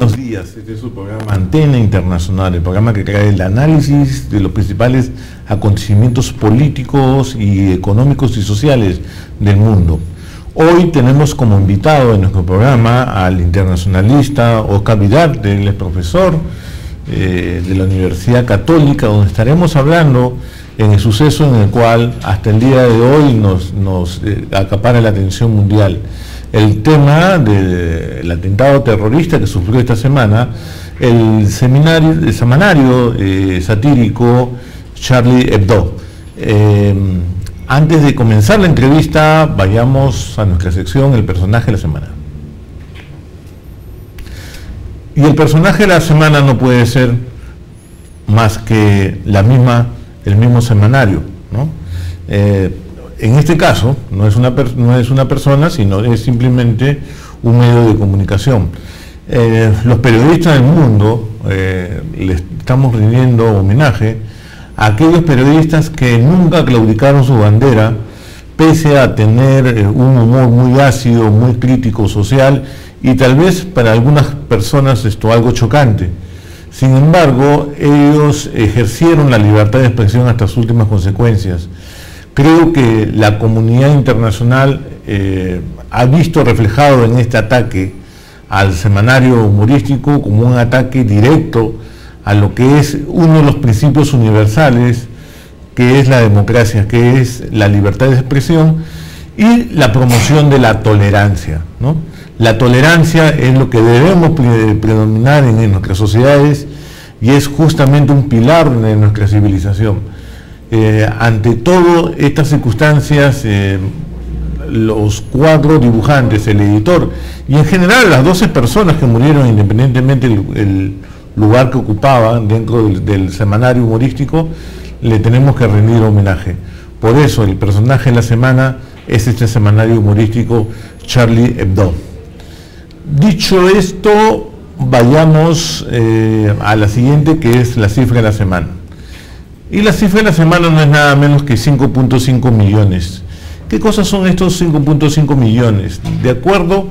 buenos días. Este es su programa Antena Internacional, el programa que trae el análisis de los principales acontecimientos políticos y económicos y sociales del mundo. Hoy tenemos como invitado en nuestro programa al internacionalista Oscar Vidarte, él es profesor de la Universidad Católica, donde estaremos hablando en el suceso en el cual hasta el día de hoy nos acapara la atención mundial. El tema del atentado terrorista que sufrió esta semana, el semanario satírico Charlie Hebdo. Antes de comenzar la entrevista, vayamos a nuestra sección, el personaje de la semana. Y el personaje de la semana no puede ser más que el mismo semanario, ¿no? En este caso, no es una persona, sino es simplemente un medio de comunicación. Los periodistas del mundo le estamos rindiendo homenaje a aquellos periodistas que nunca claudicaron su bandera, pese a tener un humor muy ácido, muy crítico social, y tal vez para algunas personas esto algo chocante. Sin embargo, ellos ejercieron la libertad de expresión hasta sus últimas consecuencias. Creo que la comunidad internacional ha visto reflejado en este ataque al semanario humorístico como un ataque directo a lo que es uno de los principios universales, que es la democracia, que es la libertad de expresión y la promoción de la tolerancia, ¿no? La tolerancia es lo que debemos predominar en nuestras sociedades y es justamente un pilar de nuestra civilización. Ante todo estas circunstancias, los 4 dibujantes, el editor y en general las 12 personas que murieron, independientemente del lugar que ocupaban dentro del semanario humorístico, le tenemos que rendir homenaje. Por eso el personaje de la semana es este semanario humorístico Charlie Hebdo. Dicho esto, vayamos a la siguiente, que es la cifra de la semana. Y la cifra de la semana no es nada menos que 5.5 millones. ¿Qué cosas son estos 5.5 millones? De acuerdo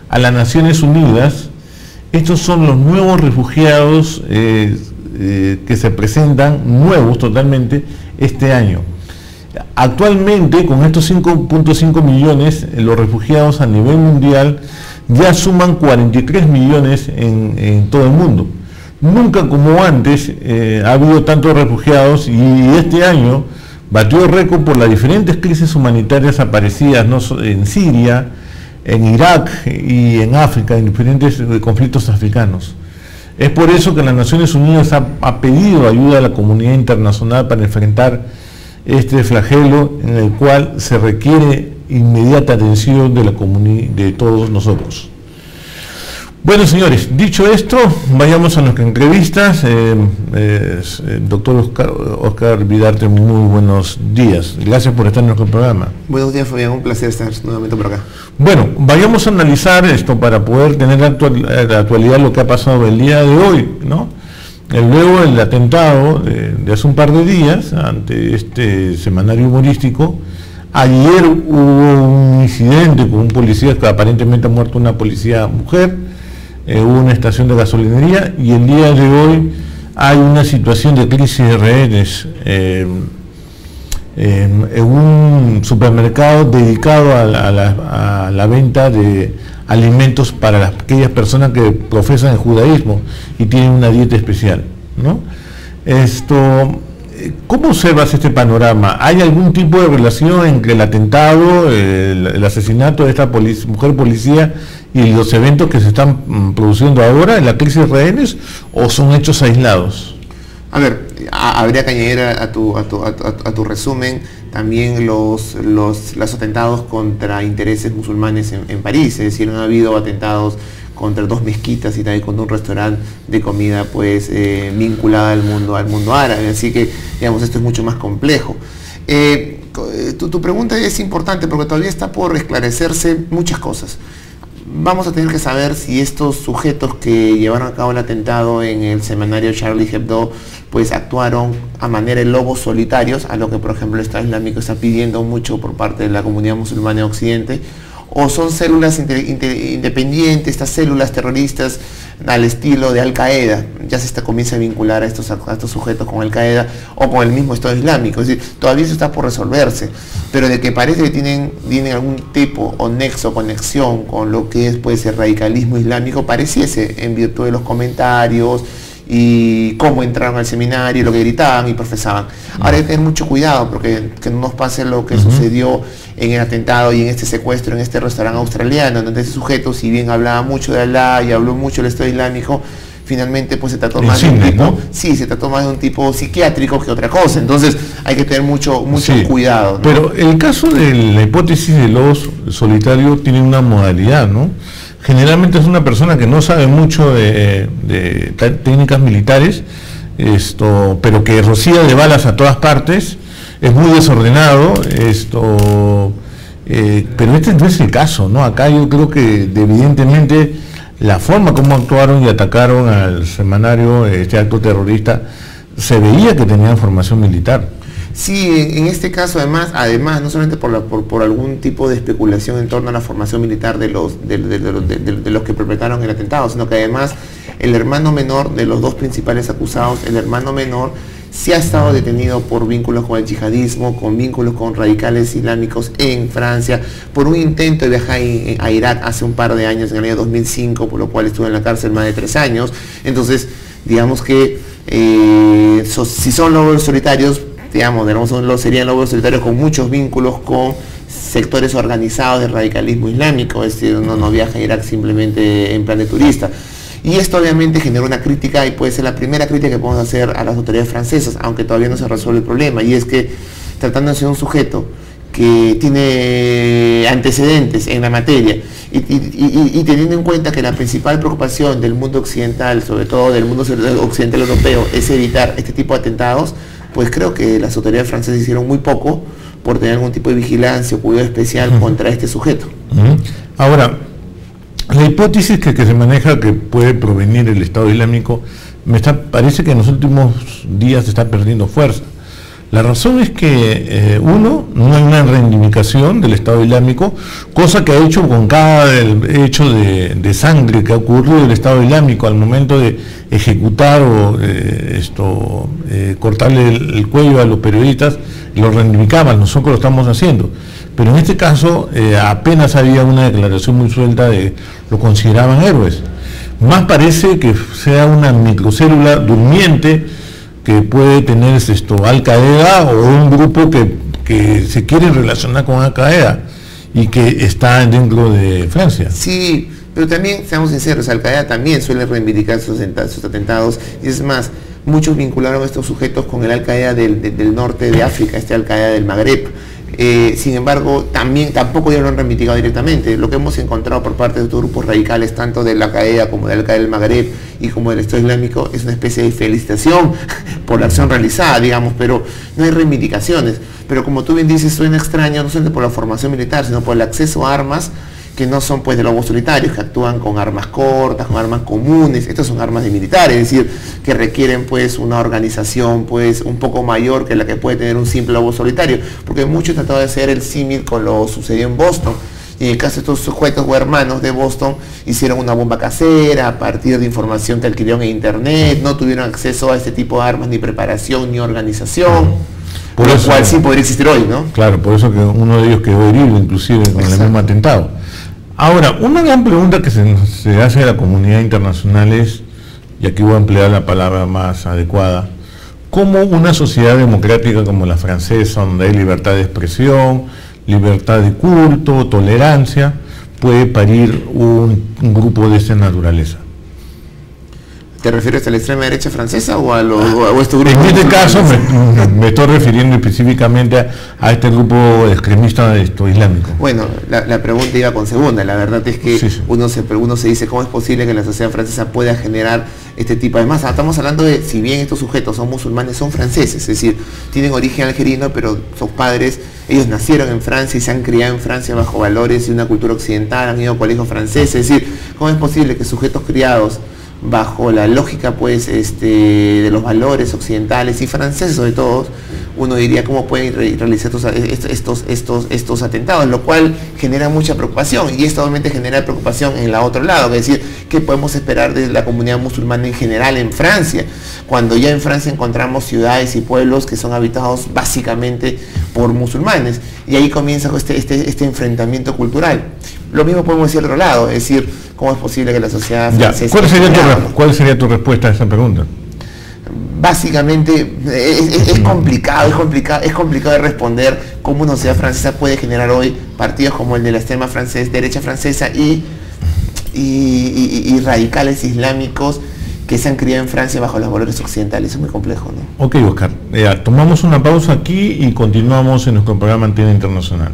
a las Naciones Unidas, estos son los nuevos refugiados que se presentan, nuevos totalmente, este año. Actualmente, con estos 5.5 millones, los refugiados a nivel mundial ya suman 43 millones en todo el mundo. Nunca como antes ha habido tantos refugiados y este año batió récord por las diferentes crisis humanitarias aparecidas, ¿no?, en Siria, en Irak y en África, en diferentes conflictos africanos. Es por eso que las Naciones Unidas ha pedido ayuda a la comunidad internacional para enfrentar este flagelo en el cual se requiere inmediata atención de todos nosotros. Bueno, señores, dicho esto, vayamos a nuestra entrevista. Doctor Oscar Vidarte, muy buenos días. Gracias por estar en nuestro programa. Buenos días, Fabián. Un placer estar nuevamente por acá. Bueno, vayamos a analizar esto para poder tener la actualidad lo que ha pasado el día de hoy, ¿no? Luego del atentado de hace un par de días ante este semanario humorístico, ayer hubo un incidente con un policía que aparentemente ha muerto, una policía mujer. Hubo una estación de gasolinería y el día de hoy hay una situación de crisis de rehenes en un supermercado dedicado a la venta de alimentos para aquellas personas que profesan el judaísmo y tienen una dieta especial, ¿no? ¿Cómo observas este panorama? ¿Hay algún tipo de relación entre el atentado, el asesinato de esta mujer policía y los eventos que se están produciendo ahora en la crisis de rehenes, o son hechos aislados? A ver, habría que añadir a tu resumen también los atentados contra intereses musulmanes en París. Es decir, no ha habido atentados contra 2 mezquitas y también contra un restaurante de comida pues vinculada al mundo árabe, así que digamos esto es mucho más complejo. Tu pregunta es importante porque todavía está por esclarecerse muchas cosas. Vamos a tener que saber si estos sujetos que llevaron a cabo el atentado en el semanario Charlie Hebdo pues actuaron a manera de lobos solitarios, a lo que por ejemplo el Estado Islámico está pidiendo mucho por parte de la comunidad musulmana de Occidente, o son células independientes, estas células terroristas al estilo de Al Qaeda, ya comienza a vincular a estos sujetos con Al Qaeda o con el mismo Estado Islámico. Es decir, todavía eso está por resolverse, pero de que parece que tienen algún tipo o nexo, conexión con lo que es, puede ser, radicalismo islámico, pareciese, en virtud de los comentarios y cómo entraron al seminario, lo que gritaban y profesaban. Ahora hay que tener mucho cuidado porque que no nos pase lo que sucedió en el atentado y en este secuestro en este restaurante australiano, donde ese sujeto, si bien hablaba mucho de Alá y habló mucho del Estado Islámico, finalmente pues se trató más de un tipo, ¿no? Sí, se trató más de un tipo psiquiátrico que otra cosa. Entonces hay que tener mucho cuidado, ¿no? Pero el caso de la hipótesis de los solitarios tiene una modalidad, ¿no? Generalmente es una persona que no sabe mucho de técnicas militares, pero que rocía de balas a todas partes, es muy desordenado, pero este no es el caso, ¿no? Acá yo creo que evidentemente la forma como actuaron y atacaron al semanario, este acto terrorista, se veía que tenían formación militar. Sí, en este caso además no solamente por algún tipo de especulación en torno a la formación militar de los que perpetraron el atentado, sino que además el hermano menor de los dos principales acusados, el hermano menor, sí ha estado detenido por vínculos con el yihadismo, con vínculos con radicales islámicos en Francia, por un intento de viajar a Irak hace un par de años, en el año 2005, por lo cual estuvo en la cárcel más de 3 años. Entonces, digamos que si son lobos solitarios, serían lobos solitarios con muchos vínculos con sectores organizados de radicalismo islámico, es decir, uno no viaja a Irak simplemente en plan de turista. Y esto obviamente generó una crítica y puede ser la primera crítica que podemos hacer a las autoridades francesas, aunque todavía no se resuelve el problema, y es que tratándose de un sujeto que tiene antecedentes en la materia y teniendo en cuenta que la principal preocupación del mundo occidental, sobre todo del mundo occidental europeo, es evitar este tipo de atentados, pues creo que las autoridades francesas hicieron muy poco por tener algún tipo de vigilancia o cuidado especial contra este sujeto. Ahora, la hipótesis que se maneja que puede provenir el Estado Islámico parece que en los últimos días está perdiendo fuerza. La razón es que, no hay una reivindicación del Estado Islámico, cosa que ha hecho con cada hecho de sangre que ha ocurrido del Estado Islámico al momento de ejecutar o cortarle el cuello a los periodistas, lo reivindicaban, nosotros lo estamos haciendo. Pero en este caso apenas había una declaración muy suelta lo consideraban héroes. Más parece que sea una microcélula durmiente que puede tener Al Qaeda o un grupo que se quiere relacionar con Al Qaeda y que está dentro de Francia. Sí, pero también, seamos sinceros, Al Qaeda también suele reivindicar sus atentados, y es más, muchos vincularon a estos sujetos con el Al Qaeda del norte de África, Al Qaeda del Magreb. Sin embargo, tampoco ya lo han reivindicado directamente. Lo que hemos encontrado por parte de estos grupos radicales, tanto de la Qaeda como del Al Qaeda del Magreb y como del Estado Islámico, es una especie de felicitación por la acción realizada, digamos, pero no hay reivindicaciones. Pero como tú bien dices, suena extraño, no solamente por la formación militar, sino por el acceso a armas que no son pues de lobos solitarios, que actúan con armas cortas, con armas comunes. Estas son armas de militares, es decir, que requieren pues una organización pues un poco mayor que la que puede tener un simple lobo solitario, porque muchos trataron de hacer el símil con lo sucedió en Boston, y en el caso de estos sujetos o hermanos de Boston, hicieron una bomba casera a partir de información que adquirieron en internet, no tuvieron acceso a este tipo de armas, ni preparación, ni organización. Por lo cual sí podría existir hoy, ¿no? Claro, por eso que uno de ellos quedó herido, inclusive con el mismo atentado. Ahora, una gran pregunta que se hace a la comunidad internacional es, y aquí voy a emplear la palabra más adecuada, ¿cómo una sociedad democrática como la francesa, donde hay libertad de expresión, libertad de culto, tolerancia, puede parir un grupo de esta naturaleza? ¿Te refieres a la extrema derecha francesa o a este grupo? En este caso me estoy refiriendo específicamente a este grupo extremista islámico. Bueno, la pregunta iba con segunda. La verdad es que uno se dice cómo es posible que la sociedad francesa pueda generar este tipo. Además, estamos hablando de, si bien estos sujetos son musulmanes, son franceses, es decir, tienen origen algerino, pero sus padres, ellos nacieron en Francia y se han criado en Francia bajo valores y una cultura occidental, han ido a colegios franceses. Es decir, ¿cómo es posible que sujetos criados bajo la lógica pues de los valores occidentales y franceses sobre todo uno diría cómo pueden realizar estos atentados, lo cual genera mucha preocupación, y esto obviamente genera preocupación en el otro lado, es decir, ¿qué podemos esperar de la comunidad musulmana en general en Francia? Cuando ya en Francia encontramos ciudades y pueblos que son habitados básicamente por musulmanes, y ahí comienza este enfrentamiento cultural. Lo mismo podemos decir al otro lado, es decir, ¿cómo es posible que la sociedad francesa... ¿Cuál sería tu respuesta a esa pregunta? Básicamente es complicado de responder cómo una sociedad francesa puede generar hoy partidos como el de la extrema derecha francesa y radicales islámicos que se han criado en Francia bajo los valores occidentales. Es muy complejo, ¿no? Ok, Oscar, tomamos una pausa aquí y continuamos en nuestro programa Antena Internacional.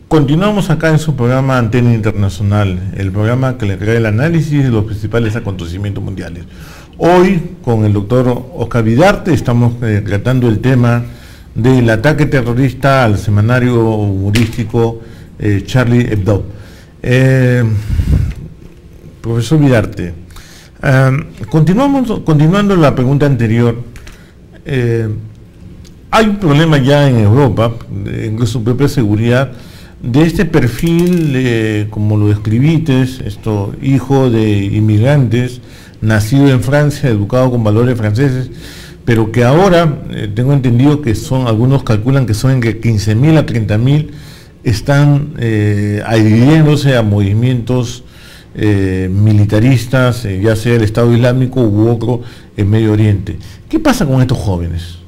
Continuamos acá en su programa Antena Internacional, el programa que le trae el análisis de los principales acontecimientos mundiales. Hoy, con el doctor Oscar Vidarte, estamos tratando el tema del ataque terrorista al semanario humorístico Charlie Hebdo. Profesor Vidarte, continuando la pregunta anterior, hay un problema ya en Europa, en su propia seguridad, de este perfil, como lo describiste, hijo de inmigrantes, nacido en Francia, educado con valores franceses, pero que ahora, tengo entendido que algunos calculan que son entre 15.000 a 30.000, están adhiriéndose a movimientos militaristas, ya sea el Estado Islámico u otro en Medio Oriente. ¿Qué pasa con estos jóvenes?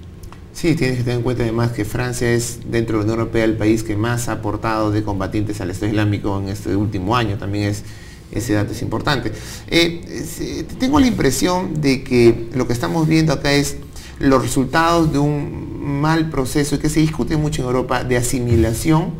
Sí, tienes que tener en cuenta además que Francia es, dentro de la Unión Europea, el país que más ha aportado de combatientes al Estado Islámico en este último año. También ese dato es importante. Tengo la impresión de que lo que estamos viendo acá es los resultados de un mal proceso que se discute mucho en Europa de asimilación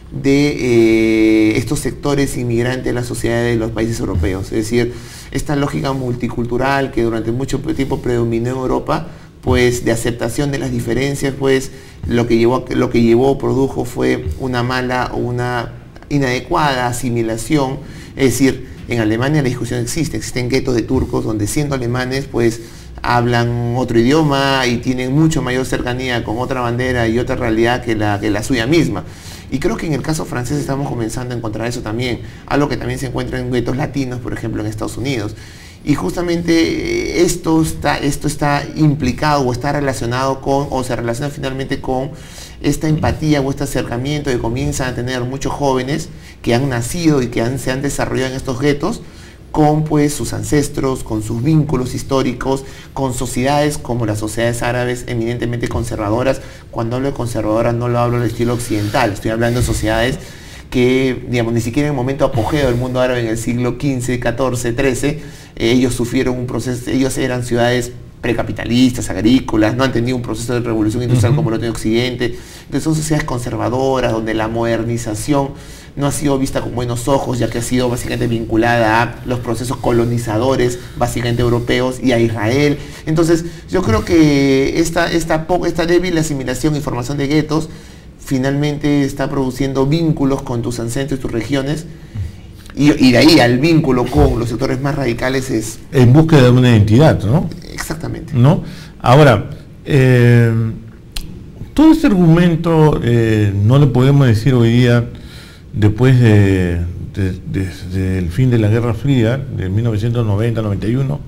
de estos sectores inmigrantes de la sociedad de los países europeos. Es decir, esta lógica multicultural que durante mucho tiempo predominó en Europa, pues de aceptación de las diferencias, pues lo que produjo fue una mala o una inadecuada asimilación. Es decir, en Alemania la discusión existen guetos de turcos donde, siendo alemanes, pues hablan otro idioma y tienen mucho mayor cercanía con otra bandera y otra realidad que la suya misma. Y creo que en el caso francés estamos comenzando a encontrar eso también, algo que también se encuentra en guetos latinos, por ejemplo, en Estados Unidos. Y justamente esto está implicado o está relacionado con, o se relaciona finalmente con esta empatía o este acercamiento que comienzan a tener muchos jóvenes que han nacido y que se han desarrollado en estos guetos, con pues sus ancestros, con sus vínculos históricos, con sociedades como las sociedades árabes eminentemente conservadoras. Cuando hablo de conservadoras no lo hablo del estilo occidental, estoy hablando de sociedades que, digamos, ni siquiera en el momento apogeo del mundo árabe en el siglo XV, XIV, XIII, ellos sufrieron un proceso, ellos eran ciudades precapitalistas, agrícolas, no han tenido un proceso de revolución industrial como lo tiene Occidente. Entonces son sociedades conservadoras, donde la modernización no ha sido vista con buenos ojos, ya que ha sido básicamente vinculada a los procesos colonizadores, básicamente europeos, y a Israel. Entonces yo creo que esta débil asimilación y formación de guetos finalmente está produciendo vínculos con tus ancestros y tus regiones, y de ahí al vínculo con los sectores más radicales es... En búsqueda de una identidad, ¿no? Exactamente. ¿No? Ahora, todo este argumento no le podemos decir hoy día, después del fin de la Guerra Fría, de 1990-91,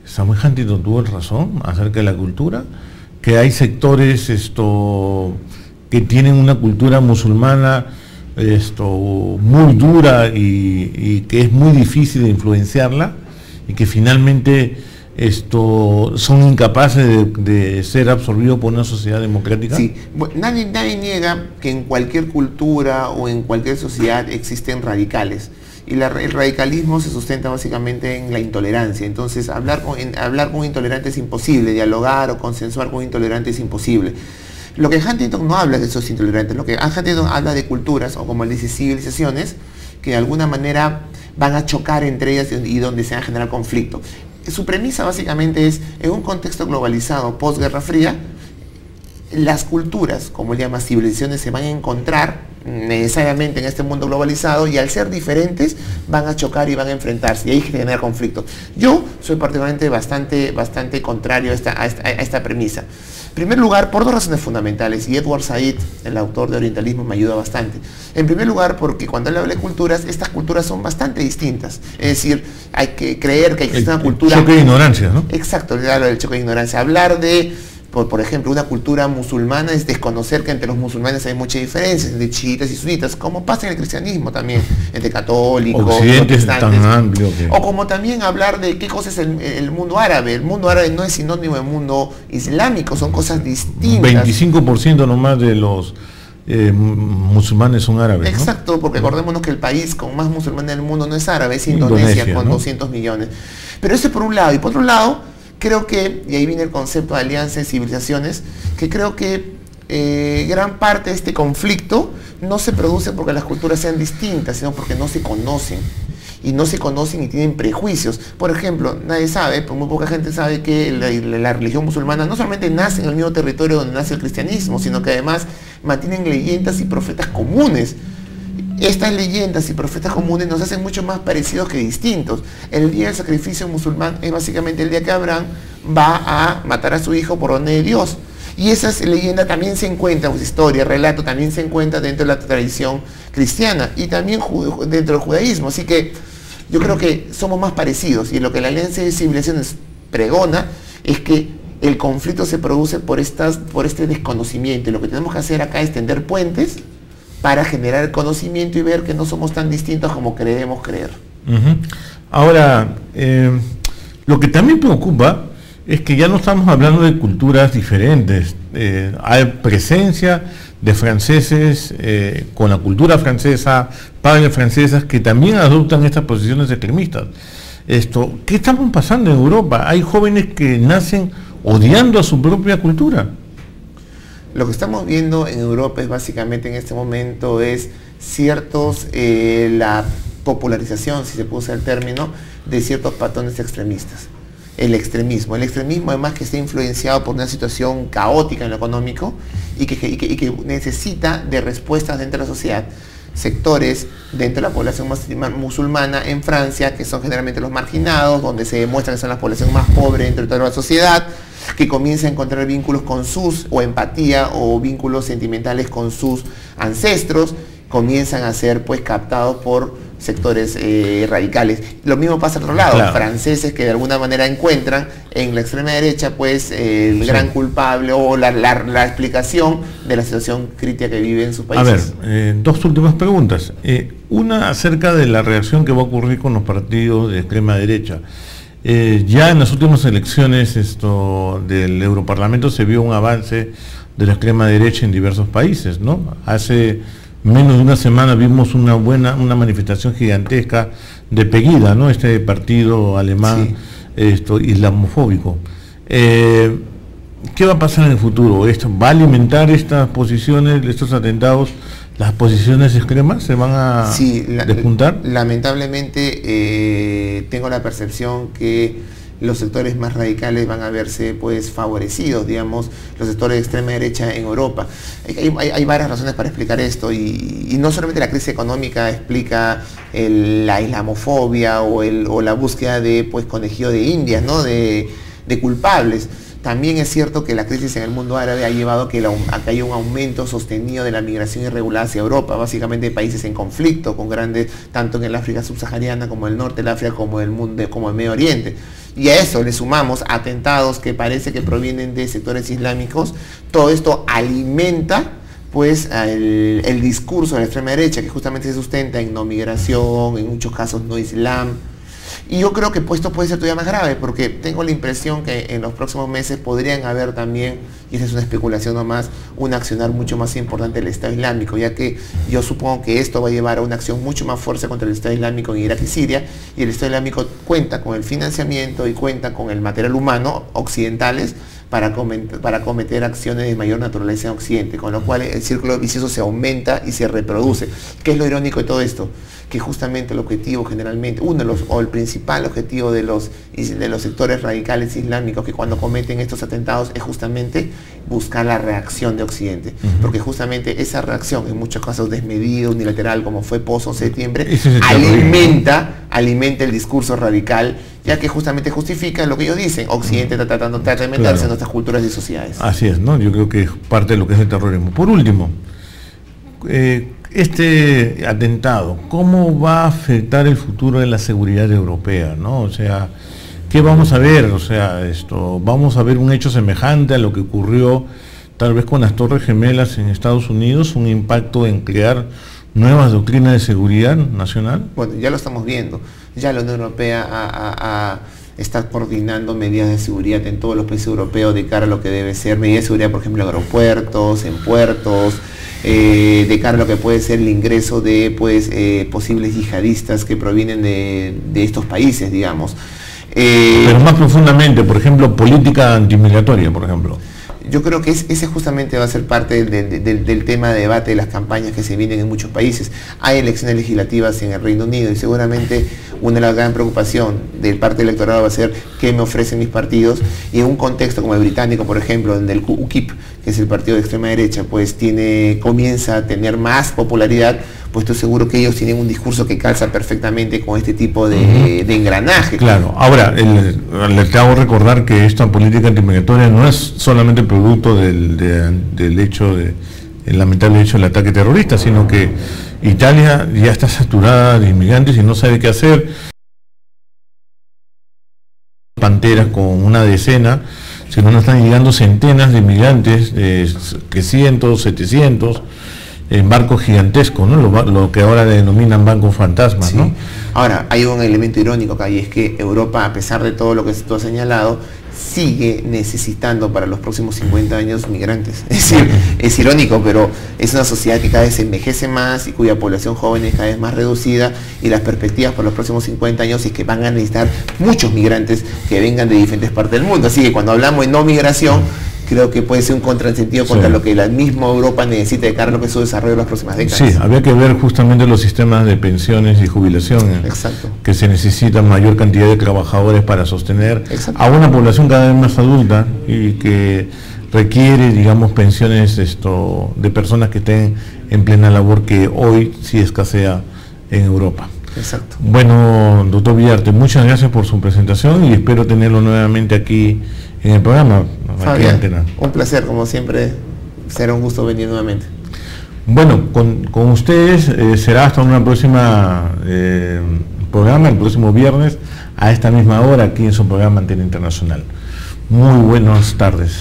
Samuel Huntington tuvo razón acerca de la cultura, que hay sectores que tienen una cultura musulmana muy dura y que es muy difícil de influenciarla, y que finalmente son incapaces de ser absorbidos por una sociedad democrática. Sí, bueno, nadie niega que en cualquier cultura o en cualquier sociedad existen radicales, y el radicalismo se sustenta básicamente en la intolerancia. Entonces hablar con un intolerante es imposible, dialogar o consensuar con un intolerante es imposible. Lo que Huntington no habla de esos intolerantes, lo que Huntington habla de culturas, o como él dice, civilizaciones, que de alguna manera van a chocar entre ellas y donde se va a generar conflicto. Su premisa básicamente es, en un contexto globalizado post-Guerra Fría, las culturas, como él llama civilizaciones, se van a encontrar necesariamente en este mundo globalizado, y al ser diferentes van a chocar y van a enfrentarse, y ahí genera conflicto. Yo soy particularmente bastante contrario a esta premisa. En primer lugar, por dos razones fundamentales, y Edward Said, el autor de Orientalismo, me ayuda bastante. En primer lugar, porque cuando él habla de culturas, estas culturas son bastante distintas. Es decir, hay que creer que existe una cultura... choque de ignorancia, ¿no? Exacto, le habla del choque de ignorancia. Hablar de, por ejemplo, una cultura musulmana es desconocer que entre los musulmanes hay muchas diferencias, entre chiitas y sunitas, como pasa en el cristianismo también, entre católicos, Occidente es tan amplio que... O como también hablar de qué cosa es el mundo árabe. El mundo árabe no es sinónimo de mundo islámico, son cosas distintas. 25% nomás de los musulmanes son árabes, ¿no? Exacto, porque acordémonos que el país con más musulmanes del mundo no es árabe, es Indonesia, con 200 millones. Pero eso por un lado, y por otro lado, creo que, y ahí viene el concepto de alianza de civilizaciones, que creo que gran parte de este conflicto no se produce porque las culturas sean distintas, sino porque no se conocen. Y no se conocen y tienen prejuicios. Por ejemplo, nadie sabe, muy poca gente sabe que la religión musulmana no solamente nace en el mismo territorio donde nace el cristianismo, sino que además mantienen leyendas y profetas comunes. Estas leyendas y profetas comunes nos hacen mucho más parecidos que distintos. El día del sacrificio musulmán es básicamente el día que Abraham va a matar a su hijo por orden de Dios. Y esa leyenda también se encuentra, pues, historia, relato, también se encuentra dentro de la tradición cristiana y también dentro del judaísmo. Así que yo creo que somos más parecidos, y lo que la Alianza de Civilizaciones pregona es que el conflicto se produce por este desconocimiento, y lo que tenemos que hacer acá es tender puentes para generar conocimiento y ver que no somos tan distintos como creemos creer. Ahora, lo que también preocupa es que ya no estamos hablando de culturas diferentes. Hay presencia de franceses con la cultura francesa, padres francesas que también adoptan estas posiciones extremistas. ¿Qué estamos pasando en Europa? Hay jóvenes que nacen odiando a su propia cultura. Lo que estamos viendo en Europa es básicamente en este momento es la popularización, si se puede usar el término, de ciertos patrones extremistas. El extremismo además que está influenciado por una situación caótica en lo económico y que necesita de respuestas dentro de la sociedad. Sectores dentro de la población musulmana en Francia, que son generalmente los marginados, donde se demuestra que son la población más pobre dentro de toda la sociedad, que comienza a encontrar vínculos o empatía o vínculos sentimentales con sus ancestros, comienzan a ser pues captados por sectores radicales. Lo mismo pasa al otro lado, claro. Franceses que de alguna manera encuentran en la extrema derecha pues el gran culpable o la explicación de la situación crítica que vive en sus países. A ver, dos últimas preguntas. Una acerca de la reacción que va a ocurrir con los partidos de extrema derecha. Ya en las últimas elecciones del Europarlamento se vio un avance de la extrema derecha en diversos países, ¿no? Hace menos de una semana vimos una manifestación gigantesca de Pegida, ¿no? Este partido alemán islamofóbico. ¿Qué va a pasar en el futuro? ¿Esto va a alimentar estas posiciones, estos atentados? ¿Las posiciones extremas se van a despuntar? Lamentablemente tengo la percepción que los sectores más radicales van a verse pues favorecidos, digamos, los sectores de extrema derecha en Europa. Hay varias razones para explicar esto y no solamente la crisis económica explica la islamofobia o la búsqueda de pues conejillo de indias, ¿no? de culpables. También es cierto que la crisis en el mundo árabe ha llevado a que haya un aumento sostenido de la migración irregular hacia Europa, básicamente de países en conflicto, con grandes, tanto en el África subsahariana como el norte del África, como el Medio Oriente. Y a eso le sumamos atentados que parece que provienen de sectores islámicos. Todo esto alimenta pues el discurso de la extrema derecha, que justamente se sustenta en no migración, en muchos casos no islam. Y yo creo que esto puede ser todavía más grave, porque tengo la impresión que en los próximos meses podrían haber también, y esa es una especulación nomás, un accionar mucho más importante del Estado Islámico, ya que yo supongo que esto va a llevar a una acción mucho más fuerte contra el Estado Islámico en Irak y Siria, y el Estado Islámico cuenta con el financiamiento y cuenta con el material humano occidentales para cometer acciones de mayor naturaleza en Occidente, con lo cual el círculo vicioso se aumenta y se reproduce. ¿Qué es lo irónico de todo esto? Que justamente el objetivo generalmente, el principal objetivo de los sectores radicales islámicos que cuando cometen estos atentados es justamente buscar la reacción de Occidente, porque justamente esa reacción, en muchos casos desmedida, unilateral, como fue post-11 de septiembre, alimenta el discurso radical, ya que justamente justifica lo que ellos dicen. Occidente está tratando de meterse en nuestras culturas y sociedades. Así es, ¿no? Yo creo que es parte de lo que es el terrorismo. Por último, este atentado, ¿cómo va a afectar el futuro de la seguridad europea, ¿no? O sea, ¿qué vamos a ver? O sea, vamos a ver un hecho semejante a lo que ocurrió tal vez con las Torres Gemelas en Estados Unidos, un impacto en crear nuevas doctrinas de seguridad nacional. Bueno, ya lo estamos viendo. Ya la Unión Europea está coordinando medidas de seguridad en todos los países europeos de cara a lo que debe ser medidas de seguridad, por ejemplo, en aeropuertos, en puertos, de cara a lo que puede ser el ingreso de posibles yihadistas que provienen de estos países, digamos. Pero más profundamente, por ejemplo, política antimigratoria, por ejemplo. Yo creo que ese justamente va a ser parte del tema de debate de las campañas que se vienen en muchos países. Hay elecciones legislativas en el Reino Unido y seguramente una de las grandes preocupaciones del parte electorado va a ser qué me ofrecen mis partidos, y en un contexto como el británico, por ejemplo, donde el UKIP, que es el partido de extrema derecha, pues comienza a tener más popularidad, pues estoy seguro que ellos tienen un discurso que calza perfectamente con este tipo de engranaje. Claro, ahora, les hago recordar que esta política antimigratoria no es solamente producto del lamentable hecho del ataque terrorista, sino que Italia ya está saturada de inmigrantes y no sabe qué hacer. Panteras con una decena, sino nos están llegando centenas de inmigrantes, que 100, 700, en barcos gigantescos, ¿no? Lo que ahora denominan bancos fantasmas, sí, ¿no? Ahora, hay un elemento irónico acá, y es que Europa, a pesar de todo lo que tú has señalado, sigue necesitando para los próximos 50 años migrantes. Es decir, es irónico, pero es una sociedad que cada vez se envejece más y cuya población joven es cada vez más reducida, y las perspectivas para los próximos 50 años es que van a necesitar muchos migrantes que vengan de diferentes partes del mundo. Así que cuando hablamos de no migración, creo que puede ser un contrasentido contra lo que la misma Europa necesita de cara a lo que es su desarrollo en las próximas décadas. Sí, había que ver justamente los sistemas de pensiones y jubilación, que se necesita mayor cantidad de trabajadores para sostener a una población cada vez más adulta y que requiere, digamos, pensiones de personas que estén en plena labor, que hoy sí escasea en Europa. Exacto. Bueno, doctor Villarte, muchas gracias por su presentación y espero tenerlo nuevamente aquí en el programa. Fabián, un placer, como siempre, será un gusto venir nuevamente. Bueno, con ustedes será hasta una próxima programa, el próximo viernes, a esta misma hora, aquí en su programa Antena Internacional. Muy buenas tardes.